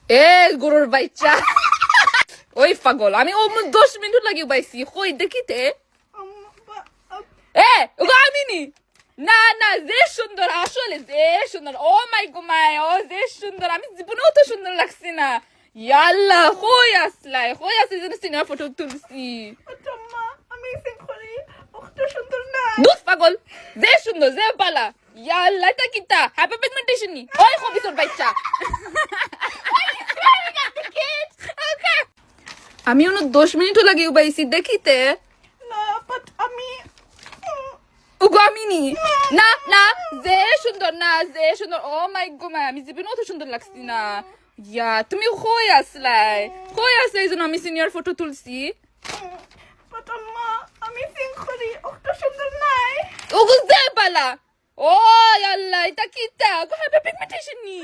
এ গরুর বাচ্চা ওই পাগল আমি ও 10 মিনিট লাগি পাইছি কই দেখিতে এ ওগো আমি নি না না যে সুন্দর আসলে যে সুন্দর ও মাই গো মাই ও যে সুন্দর আমি জীবনেও তো সুন্দর লাগছি না ইয়াল্লা কই আসছে যেন সিনেমা ফটো তুলছি আমি সিংহলি অত সুন্দর না দুস পাগল যে সুন্দর যে বালা ইয়াল্লা তা কিতা হাইপার পিগমেন্টেশন নি ওই কবিসর বাচ্চা আমি অন্য 10 মিনিটও লাগি পাইছি দেখিতে না বাট আমি ওগো আমি নি না না যে সুন্দর না যে সুন্দর ও মাই গো মাই আমি জীবনে অত সুন্দর লাগছি না ইয়া তুমি কই আসলাই যেন আমি সিনিয়র ফটো তুলছি বাট আমি সিংহলি অত সুন্দর নাই ওগো যে বালা ও আল্লাহ এটা কিতা গো হাইপার পিগমেন্টেশন নি